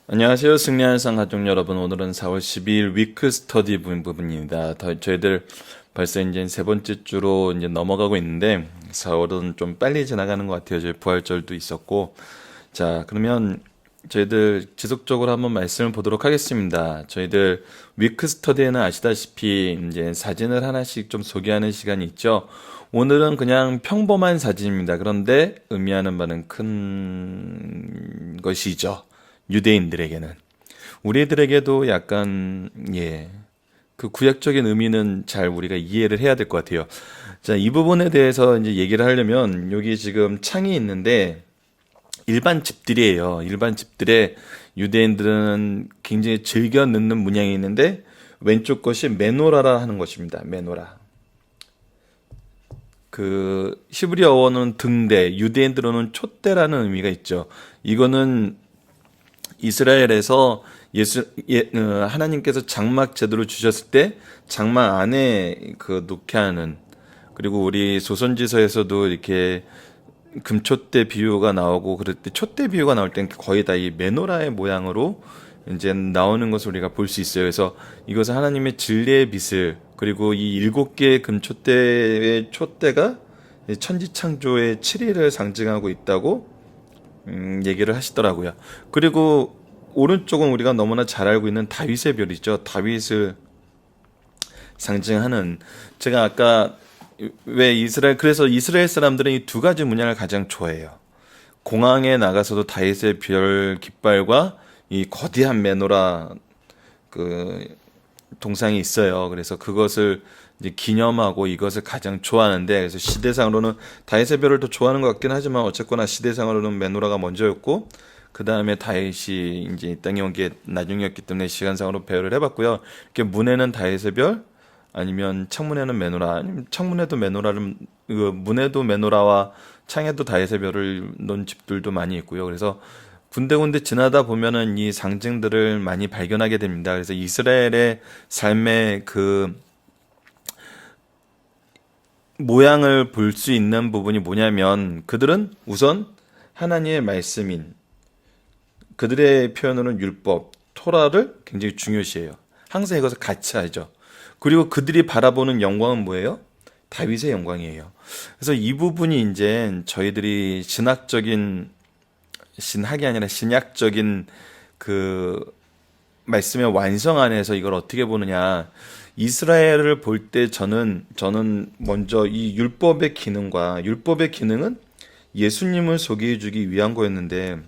안녕하세요. 승리한상 가족 여러분. 오늘은 4월 12일 위크 스터디 부분입니다. 저희들 벌써 이제 세 번째 주로 이제 넘어가고 있는데 4월은 좀 빨리 지나가는 것 같아요. 저희 부활절도 있었고. 자, 그러면 저희들 지속적으로 한번 말씀을 보도록 하겠습니다. 저희들 위크 스터디에는 아시다시피 이제 사진을 하나씩 좀 소개하는 시간이 있죠. 오늘은 그냥 평범한 사진입니다. 그런데 의미하는 바는 큰 것이죠. 유대인들에게는. 우리들에게도 약간, 그 구약적인 의미는 잘 우리가 이해를 해야 될 것 같아요. 자, 이 부분에 대해서 이제 얘기를 하려면 여기 지금 창이 있는데 일반 집들이에요. 일반 집들에 유대인들은 굉장히 즐겨 넣는 문양이 있는데 왼쪽 것이 메노라라 하는 것입니다. 메노라. 그 히브리어어는 등대, 유대인들로는 촛대라는 의미가 있죠. 이거는 이스라엘에서 하나님께서 장막 제도를 주셨을 때 장막 안에 그 놓게 하는, 그리고 우리 조선지서에서도 이렇게 금촛대 비유가 나오고 그럴 때 촛대 비유가 나올 땐 거의 다 이 메노라의 모양으로 이제 나오는 것을 우리가 볼 수 있어요. 그래서 이것은 하나님의 진리의 빛을, 그리고 이 7개의 금촛대의 촛대가 천지창조의 7일을 상징하고 있다고 얘기를 하시더라고요. 그리고 오른쪽은 우리가 너무나 잘 알고 있는 다윗의 별이죠. 다윗을 상징하는, 제가 아까 그래서 이스라엘 사람들은 이 두 가지 문양을 가장 좋아해요. 공항에 나가서도 다윗의 별 깃발과 이 거대한 메노라 그 동상이 있어요. 그래서 그것을 이제 기념하고 이것을 가장 좋아하는데, 그래서 시대상으로는 다윗의 별을 더 좋아하는 것 같긴 하지만 어쨌거나 시대상으로는 메노라가 먼저였고, 그 다음에 다윗이 이제 이 땅에 온 게 나중이었기 때문에 시간상으로 배열을 해봤고요. 이렇게 문에는 다윗의 별, 아니면 창문에는 메노라, 아니면 창문에도 메노라를, 문에도 메노라와 창에도 다윗의 별을 놓은 집들도 많이 있고요. 그래서 군데군데 지나다 보면은 이 상징들을 많이 발견하게 됩니다. 그래서 이스라엘의 삶의 그 모양을 볼 수 있는 부분이 뭐냐면, 그들은 우선 하나님의 말씀인, 그들의 표현으로는 율법, 토라를 굉장히 중요시해요. 항상 이것을 같이 하죠. 그리고 그들이 바라보는 영광은 뭐예요? 다윗의 영광이에요. 그래서 이 부분이 이제 저희들이 신학이 아니라 신약적인 그 말씀의 완성 안에서 이걸 어떻게 보느냐. 이스라엘을 볼 때 저는 먼저 이 율법의 기능은 예수님을 소개해 주기 위한 거였는데,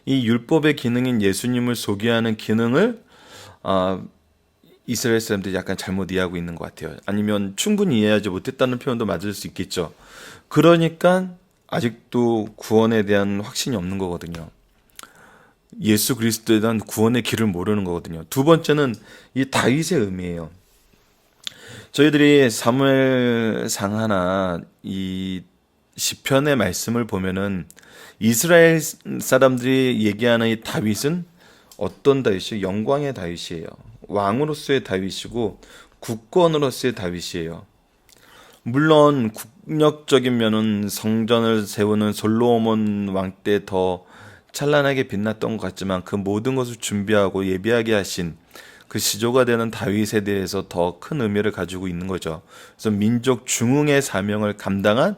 이 율법의 기능인 예수님을 소개하는 기능을 이스라엘 사람들이 약간 잘못 이해하고 있는 것 같아요. 아니면 충분히 이해하지 못했다는 표현도 맞을 수 있겠죠. 그러니까 아직도 구원에 대한 확신이 없는 거거든요. 예수 그리스도에 대한 구원의 길을 모르는 거거든요. 두 번째는 이 다윗의 의미예요. 저희들이 사무엘상 하나 이 시편의 말씀을 보면은 이스라엘 사람들이 얘기하는 이 다윗은 어떤 다윗이요? 영광의 다윗이에요. 왕으로서의 다윗이고 국권으로서의 다윗이에요. 물론 국력적인 면은 성전을 세우는 솔로몬 왕 때 더 찬란하게 빛났던 것 같지만, 그 모든 것을 준비하고 예비하게 하신 그 시조가 되는 다윗에 대해서 더 큰 의미를 가지고 있는 거죠. 그래서 민족 중흥의 사명을 감당한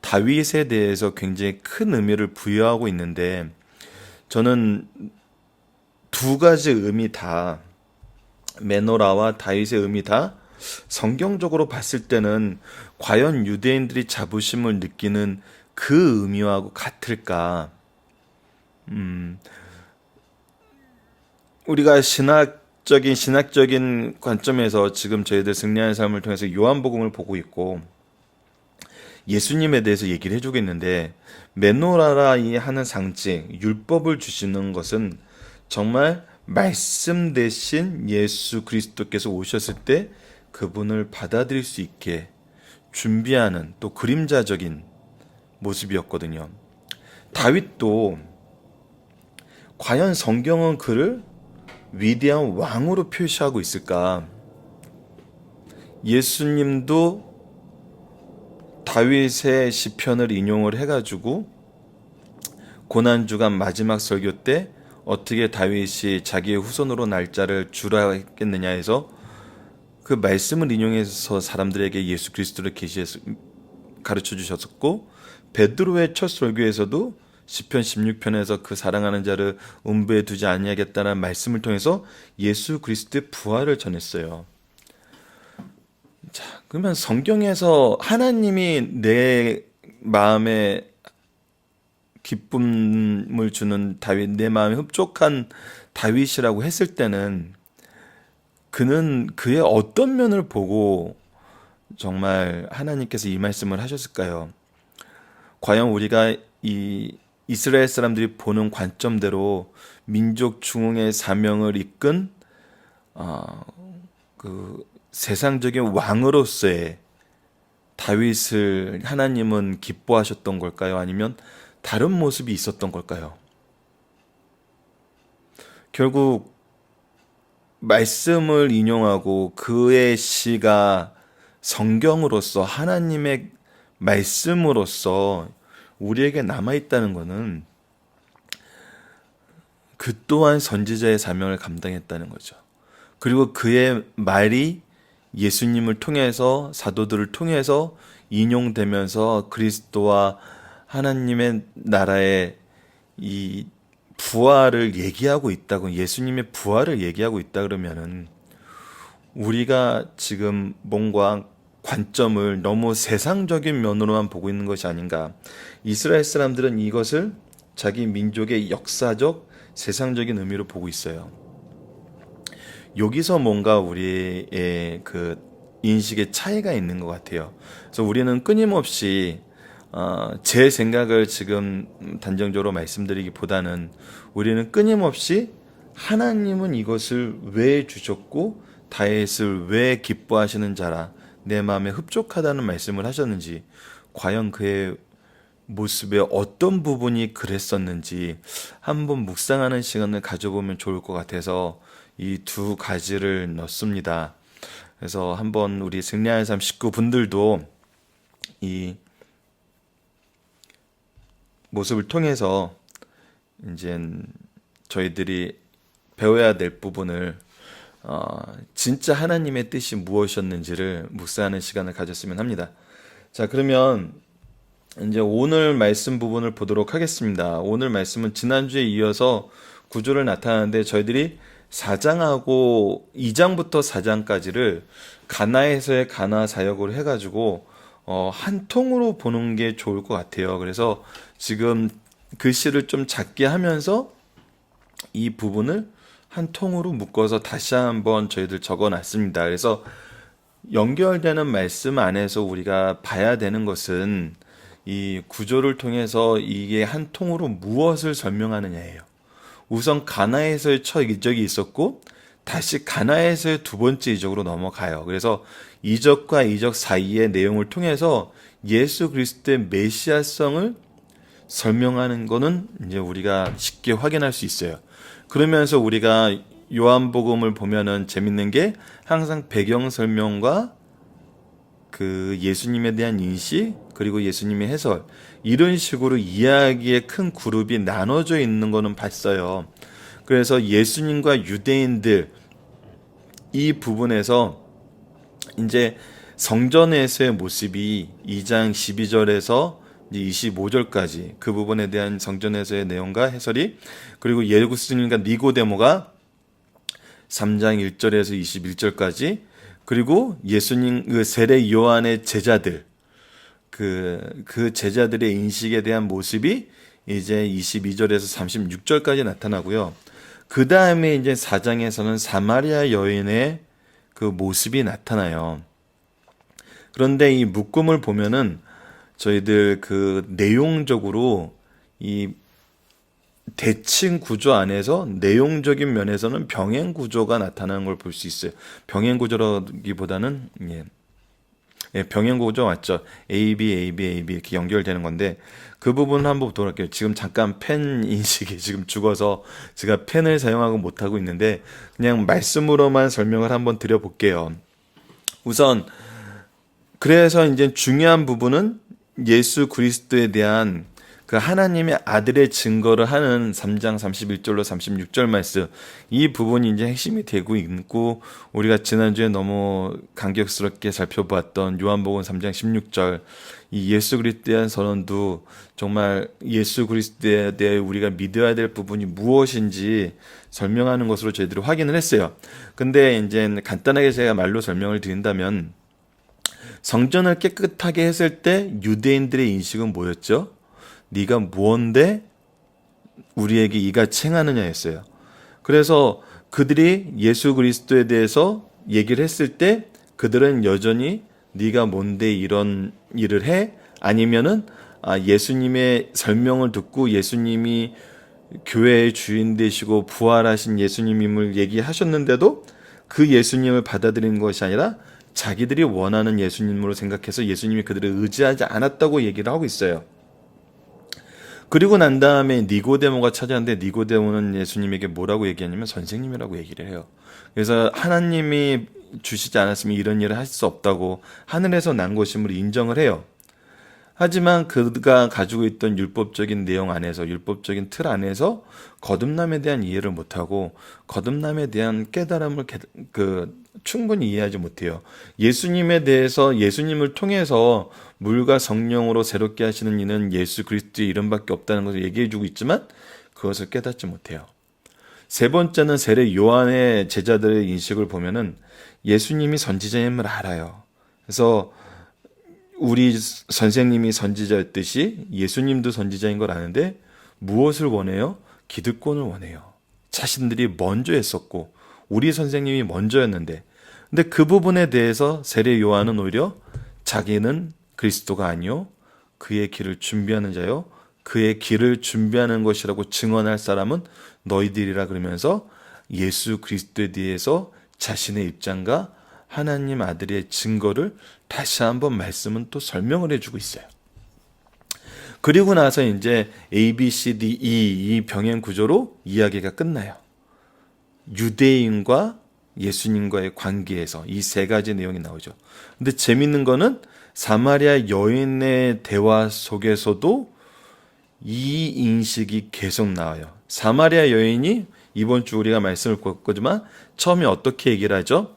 다윗에 대해서 굉장히 큰 의미를 부여하고 있는데, 저는 두 가지 의미 다, 메노라와 다윗의 의미 다 성경적으로 봤을 때는 과연 유대인들이 자부심을 느끼는 그 의미하고 같을까? 우리가 신학적인 관점에서 지금 저희들 승리하는 삶을 통해서 요한복음을 보고 있고 예수님에 대해서 얘기를 해주겠는데, 메노라라 이 하는 상징, 율법을 주시는 것은 정말 말씀 대신 예수 그리스도께서 오셨을 때 그분을 받아들일 수 있게 준비하는, 또 그림자적인 모습이었거든요. 다윗도 과연 성경은 그를 위대한 왕으로 표시하고 있을까? 예수님도 다윗의 시편을 인용을 해가지고 고난주간 마지막 설교 때 어떻게 다윗이 자기의 후손으로 날짜를 주라 했겠느냐 해서 그 말씀을 인용해서 사람들에게 예수 그리스도를 가르쳐 주셨었고, 베드로의 첫 설교에서도 시편 16편에서 그 사랑하는 자를 음부에 두지 아니하겠다는 말씀을 통해서 예수 그리스도의 부활을 전했어요. 자, 그러면 성경에서 하나님이 내 마음에 기쁨을 주는 다윗, 내 마음에 흡족한 다윗이라고 했을 때는 그는 그의 어떤 면을 보고 정말 하나님께서 이 말씀을 하셨을까요? 과연 우리가 이 이스라엘 사람들이 보는 관점대로 민족 중흥의 사명을 이끈 그 세상적인 왕으로서의 다윗을 하나님은 기뻐하셨던 걸까요? 아니면 다른 모습이 있었던 걸까요? 결국 말씀을 인용하고 그의 시가 성경으로서 하나님의 말씀으로서 우리에게 남아있다는 것은 그 또한 선지자의 사명을 감당했다는 거죠. 그리고 그의 말이 예수님을 통해서, 사도들을 통해서 인용되면서 그리스도와 하나님의 나라의 이 부활을 얘기하고 있다고, 예수님의 부활을 얘기하고 있다 그러면은 우리가 지금 뭔가 관점을 너무 세상적인 면으로만 보고 있는 것이 아닌가. 이스라엘 사람들은 이것을 자기 민족의 역사적, 세상적인 의미로 보고 있어요. 여기서 뭔가 우리의 그 인식의 차이가 있는 것 같아요. 그래서 우리는 끊임없이 제 생각을 지금 단정적으로 말씀드리기보다는 우리는 끊임없이 하나님은 이것을 왜 주셨고 다윗을 왜 기뻐하시는 자라, 내 마음에 흡족하다는 말씀을 하셨는지, 과연 그의 모습의 어떤 부분이 그랬었는지 한번 묵상하는 시간을 가져보면 좋을 것 같아서 이 두 가지를 넣습니다. 그래서 한번 우리 승리하는 삶 식구분들도 이 모습을 통해서 이제 저희들이 배워야 될 부분을 진짜 하나님의 뜻이 무엇이었는지를 묵상하는 시간을 가졌으면 합니다. 자, 그러면 이제 오늘 말씀 부분을 보도록 하겠습니다. 오늘 말씀은 지난주에 이어서 구조를 나타나는데 저희들이 4장하고 2장부터 4장까지를 가나에서의 가나 사역으로 해가지고 한 통으로 보는 게 좋을 것 같아요. 그래서 지금 글씨를 좀 작게 하면서 이 부분을 한 통으로 묶어서 다시 한번 저희들 적어놨습니다. 그래서 연결되는 말씀 안에서 우리가 봐야 되는 것은 이 구조를 통해서 이게 한 통으로 무엇을 설명하느냐예요. 우선 가나에서의 첫 이적이 있었고 다시 가나에서의 두 번째 이적으로 넘어가요. 그래서 이적과 이적 사이의 내용을 통해서 예수 그리스도의 메시아성을 설명하는 거는 이제 우리가 쉽게 확인할 수 있어요. 그러면서 우리가 요한복음을 보면은 재밌는 게 항상 배경 설명과 그 예수님에 대한 인식, 그리고 예수님의 해설, 이런 식으로 이야기의 큰 그룹이 나눠져 있는 거는 봤어요. 그래서 예수님과 유대인들 이 부분에서 이제 성전에서의 모습이 2장 12절에서 25절까지 그 부분에 대한 성전에서의 내용과 해설이, 그리고 예수님과 니고데모가 3장 1절에서 21절까지, 그리고 예수님 그 세례 요한의 제자들 그 제자들의 인식에 대한 모습이 이제 22절에서 36절까지 나타나고요. 그 다음에 이제 4장에서는 사마리아 여인의 그 모습이 나타나요. 그런데 이 묶음을 보면은 저희들 그 내용적으로 이 대칭 구조 안에서 내용적인 면에서는 병행 구조가 나타나는 걸 볼 수 있어요. 병행 구조라기보다는 병행 구조 맞죠? A, B, A, B, A, B 이렇게 연결되는 건데 그 부분 한번 보도록 할게요. 지금 잠깐 펜 인식이 지금 죽어서 제가 펜을 사용하고 못하고 있는데 그냥 말씀으로만 설명을 한번 드려볼게요. 우선 그래서 이제 중요한 부분은 예수 그리스도에 대한 그 하나님의 아들의 증거를 하는 3장 31절로 36절 말씀, 이 부분이 이제 핵심이 되고 있고, 우리가 지난주에 너무 감격스럽게 살펴보았던 요한복음 3장 16절, 이 예수 그리스도에 대한 선언도 정말 예수 그리스도에 대해 우리가 믿어야 될 부분이 무엇인지 설명하는 것으로 저희들이 확인을 했어요. 근데 이제 간단하게 제가 말로 설명을 드린다면, 성전을 깨끗하게 했을 때 유대인들의 인식은 뭐였죠? 네가 무언데 우리에게 이같이 행하느냐였어요. 그래서 그들이 예수 그리스도에 대해서 얘기를 했을 때 그들은 여전히 네가 뭔데 이런 일을 해? 아니면은 예수님의 설명을 듣고 예수님이 교회의 주인 되시고 부활하신 예수님임을 얘기하셨는데도 그 예수님을 받아들이는 것이 아니라 자기들이 원하는 예수님으로 생각해서 예수님이 그들을 의지하지 않았다고 얘기를 하고 있어요. 그리고 난 다음에 니고데모가 찾아왔는데 니고데모는 예수님에게 뭐라고 얘기하냐면 선생님이라고 얘기를 해요. 그래서 하나님이 주시지 않았으면 이런 일을 하실 수 없다고 하늘에서 난 것임을 인정을 해요. 하지만 그가 가지고 있던 율법적인 내용 안에서, 율법적인 틀 안에서 거듭남에 대한 이해를 못하고 거듭남에 대한 깨달음을 충분히 이해하지 못해요. 예수님에 대해서, 예수님을 통해서 물과 성령으로 새롭게 하시는 이는 예수 그리스도의 이름밖에 없다는 것을 얘기해주고 있지만 그것을 깨닫지 못해요. 세 번째는 세례 요한의 제자들의 인식을 보면은 예수님이 선지자임을 알아요. 그래서 우리 선생님이 선지자였듯이 예수님도 선지자인 걸 아는데 무엇을 원해요? 기득권을 원해요. 자신들이 먼저 했었고 우리 선생님이 먼저였는데, 근데 그 부분에 대해서 세례 요한은 오히려 자기는 그리스도가 아니요 그의 길을 준비하는 자요 그의 길을 준비하는 것이라고 증언할 사람은 너희들이라 그러면서 예수 그리스도에 대해서 자신의 입장과 하나님 아들의 증거를 다시 한번 말씀은 또 설명을 해주고 있어요. 그리고 나서 이제 A, B, C, D, E 이 병행 구조로 이야기가 끝나요. 유대인과 예수님과의 관계에서 이 세 가지 내용이 나오죠. 근데 재밌는 거는 사마리아 여인의 대화 속에서도 이 인식이 계속 나와요. 사마리아 여인이 이번 주 우리가 말씀을 보았지만 처음에 어떻게 얘기를 하죠?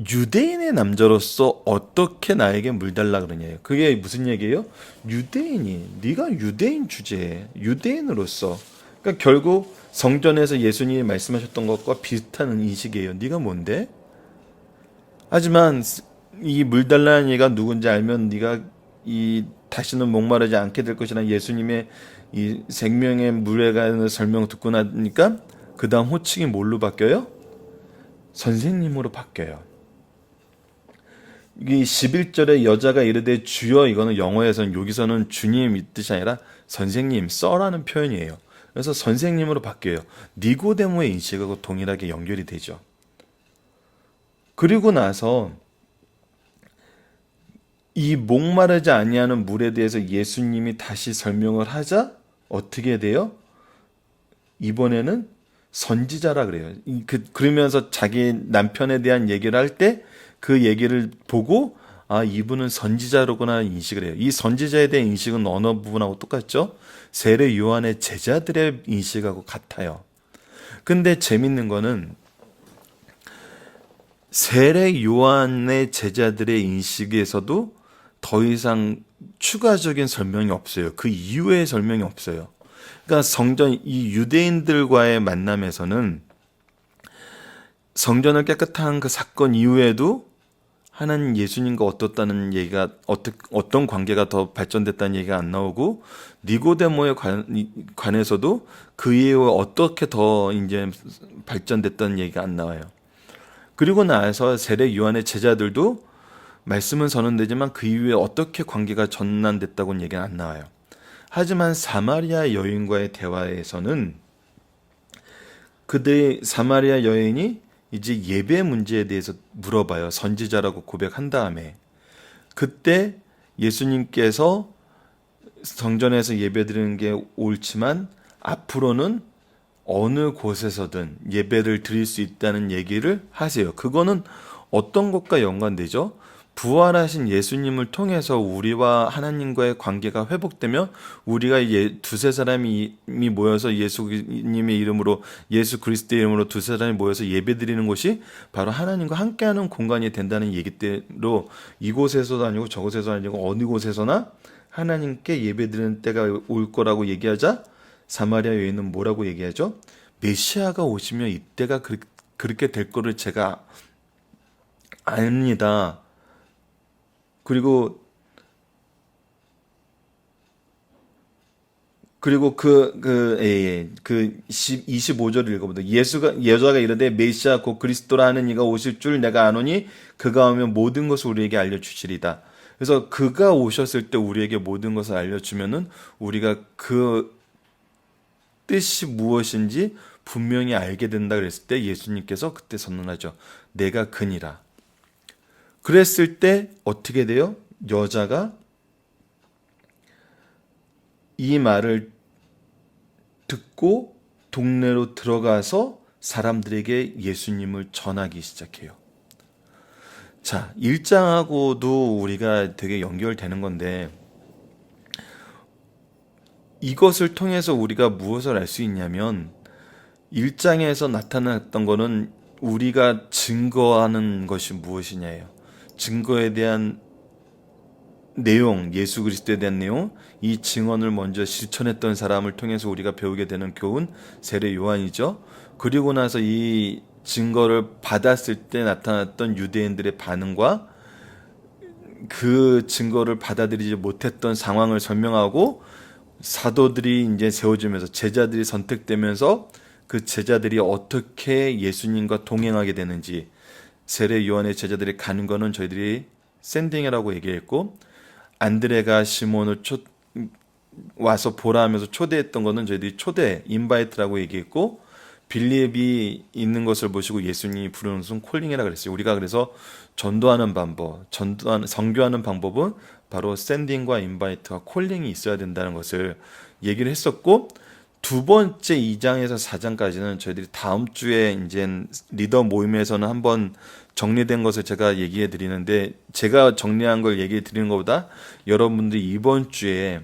유대인의 남자로서 어떻게 나에게 물 달라 그러냐요. 그게 무슨 얘기예요? 유대인이, 네가 유대인 주제에 유대인으로서, 그러니까 결국 성전에서 예수님이 말씀하셨던 것과 비슷한 인식이에요. 네가 뭔데? 하지만 이 물 달라는 얘가 누군지 알면 네가 이 다시는 목마르지 않게 될 것이라는 예수님의 이 생명의 물에 관한 설명 듣고 나니까 그 다음 호칭이 뭘로 바뀌어요? 선생님으로 바뀌어요. 이 11절에 여자가 이르되 주여, 이거는 영어에서는 여기서는 주님 이 뜻이 아니라 선생님, 써라는 표현이에요. 그래서 선생님으로 바뀌어요. 니고데모의 인식하고 동일하게 연결이 되죠. 그리고 나서 이 목마르지 아니하는 물에 대해서 예수님이 다시 설명을 하자 어떻게 돼요? 이번에는 선지자라 그래요. 그러면서 자기 남편에 대한 얘기를 할 때 그 얘기를 보고 이분은 선지자로구나 인식을 해요. 이 선지자에 대한 인식은 어느 부분하고 똑같죠? 세례 요한의 제자들의 인식하고 같아요. 근데 재밌는 거는 세례 요한의 제자들의 인식에서도 더 이상 추가적인 설명이 없어요. 그 이후의 설명이 없어요. 그러니까 이 유대인들과의 만남에서는 성전을 깨끗한 그 사건 이후에도 하나님 예수님과 어떻다는 얘기가, 어떤 관계가 더 발전됐다는 얘기가 안 나오고, 니고데모에 관해서도 그 이후에 어떻게 더 이제 발전됐다는 얘기가 안 나와요. 그리고 나서 세례 요한의 제자들도 말씀은 선언되지만 그 이후에 어떻게 관계가 전환됐다고는 얘기가 안 나와요. 하지만 사마리아 여인과의 대화에서는 사마리아 여인이 이제 예배 문제에 대해서 물어봐요. 선지자라고 고백한 다음에. 그때 예수님께서 성전에서 예배드리는 게 옳지만 앞으로는 어느 곳에서든 예배를 드릴 수 있다는 얘기를 하세요. 그거는 어떤 것과 연관되죠? 부활하신 예수님을 통해서 우리와 하나님과의 관계가 회복되며 우리가 두세 사람이 모여서 예수님의 이름으로, 예수 그리스도의 이름으로 두세 사람이 모여서 예배드리는 곳이 바로 하나님과 함께하는 공간이 된다는 얘기대로 이곳에서도 아니고 저곳에서도 아니고 어느 곳에서나 하나님께 예배드리는 때가 올 거라고 얘기하자 사마리아 여인은 뭐라고 얘기하죠? 메시아가 오시면 이때가 그렇게 될 거를 제가 압니다. 그리고 25절을 읽어보다 여자가 이르되 메시아 곧 그리스도라 하는 이가 오실 줄 내가 아노니 그가 오면 모든 것을 우리에게 알려주시리다. 그래서 그가 오셨을 때 우리에게 모든 것을 알려주면은 우리가 그 뜻이 무엇인지 분명히 알게 된다 그랬을 때 예수님께서 그때 선언하죠. 내가 그니라. 그랬을 때 어떻게 돼요? 여자가 이 말을 듣고 동네로 들어가서 사람들에게 예수님을 전하기 시작해요. 자, 1장하고도 우리가 되게 연결되는 건데 이것을 통해서 우리가 무엇을 알 수 있냐면 1장에서 나타났던 거는 우리가 증거하는 것이 무엇이냐예요. 증거에 대한 내용, 예수 그리스도에 대한 내용, 이 증언을 먼저 실천했던 사람을 통해서 우리가 배우게 되는 교훈, 세례 요한이죠. 그리고 나서 이 증거를 받았을 때 나타났던 유대인들의 반응과 그 증거를 받아들이지 못했던 상황을 설명하고 사도들이 이제 세워지면서 제자들이 선택되면서 그 제자들이 어떻게 예수님과 동행하게 되는지, 세례 요한의 제자들이 가는 거는 저희들이 샌딩이라고 얘기했고, 안드레가 시몬을 와서 보라 하면서 초대했던 거는 저희들이 인바이트라고 얘기했고, 빌립이 있는 것을 보시고 예수님이 부르는 것은 콜링이라 그랬어요. 우리가 그래서 선교하는 방법은 바로 샌딩과 인바이트와 콜링이 있어야 된다는 것을 얘기를 했었고, 두 번째 2장에서 4장까지는 저희들이 다음 주에 이제 리더 모임에서는 한번 정리된 것을 제가 얘기해 드리는데, 제가 정리한 걸 얘기해 드리는 것보다 여러분들이 이번 주에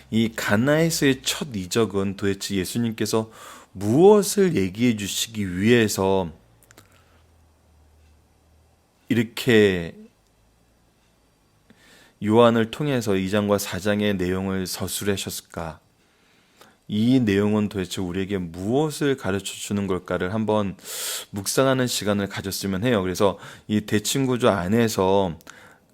이 가나에서의 첫 이적은 도대체 예수님께서 무엇을 얘기해 주시기 위해서 이렇게 요한을 통해서 2장과 4장의 내용을 서술하셨을까? 이 내용은 도대체 우리에게 무엇을 가르쳐 주는 걸까를 한번 묵상하는 시간을 가졌으면 해요. 그래서 이 대칭구조 안에서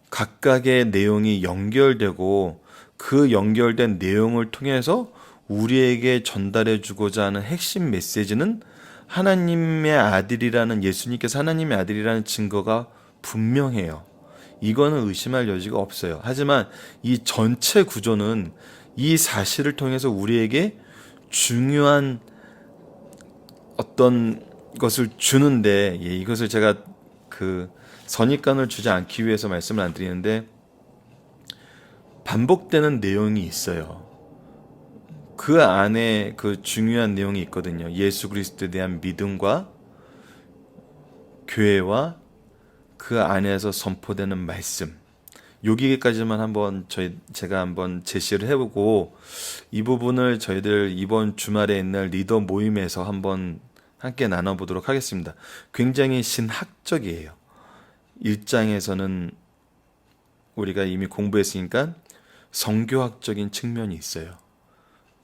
각각의 내용이 연결되고 그 연결된 내용을 통해서 우리에게 전달해 주고자 하는 핵심 메시지는 하나님의 아들이라는, 예수님께서 하나님의 아들이라는 증거가 분명해요. 이거는 의심할 여지가 없어요. 하지만 이 전체 구조는 이 사실을 통해서 우리에게 중요한 어떤 것을 주는데, 이것을 제가 그 선입관을 주지 않기 위해서 말씀을 안 드리는데, 반복되는 내용이 있어요. 그 안에 그 중요한 내용이 있거든요. 예수 그리스도에 대한 믿음과 교회와 그 안에서 선포되는 말씀. 여기까지만 한번 제가 한번 제시를 해보고, 이 부분을 저희들 이번 주말에 있는 리더 모임에서 한번 함께 나눠보도록 하겠습니다. 굉장히 신학적이에요. 1장에서는 우리가 이미 공부했으니까 성교학적인 측면이 있어요.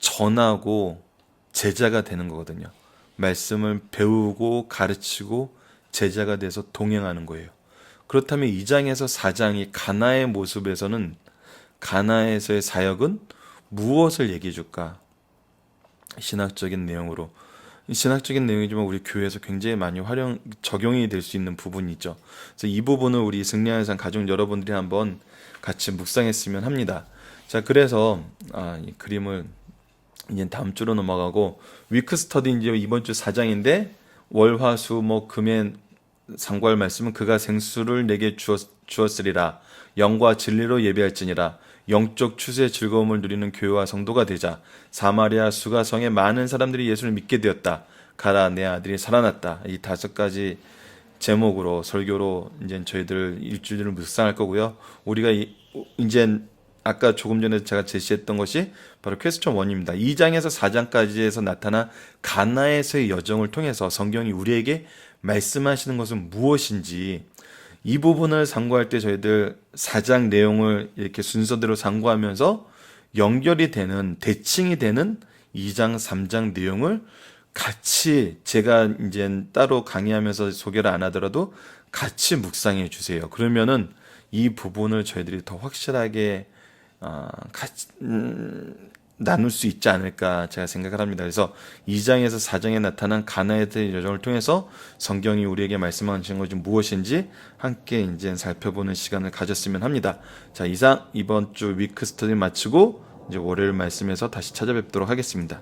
전하고 제자가 되는 거거든요. 말씀을 배우고 가르치고 제자가 돼서 동행하는 거예요. 그렇다면 2장에서 4장이 가나의 모습에서는, 가나에서의 사역은 무엇을 얘기해 줄까? 신학적인 내용으로. 신학적인 내용이지만 우리 교회에서 굉장히 많이 적용이 될 수 있는 부분이죠. 그래서 이 부분을 우리 승리하는 상 가족 여러분들이 한번 같이 묵상했으면 합니다. 자, 그래서 이 그림을 이제 다음 주로 넘어가고, 위크 스터디 이제 이번 주 4장인데 월, 화, 수, 목, 금의 상고할 말씀은 그가 생수를 내게 주었으리라. 영과 진리로 예배할지니라. 영적 추수의 즐거움을 누리는 교회와 성도가 되자. 사마리아 수가성에 많은 사람들이 예수를 믿게 되었다. 가라, 내 아들이 살아났다. 이 5가지 제목으로 설교로 이제 저희들 일주일을 묵상할 거고요. 우리가 이제 아까 조금 전에 제가 제시했던 것이 바로 퀘스천 1입니다. 2장에서 4장까지에서 나타난 가나에서의 여정을 통해서 성경이 우리에게 말씀하시는 것은 무엇인지, 이 부분을 상고할 때 저희들 4장 내용을 이렇게 순서대로 상고하면서 연결이 되는, 대칭이 되는 2장, 3장 내용을 같이, 제가 이제 따로 강의하면서 소개를 안 하더라도 같이 묵상해 주세요. 그러면은 이 부분을 저희들이 더 확실하게 같이 나눌 수 있지 않을까 제가 생각을 합니다. 그래서 2장에서 4장에 나타난 가나에 대한 여정을 통해서 성경이 우리에게 말씀하시는 것이 무엇인지 함께 이제 살펴보는 시간을 가졌으면 합니다. 자, 이상 이번 주 위크 스터디 마치고 이제 월요일 말씀에서 다시 찾아뵙도록 하겠습니다.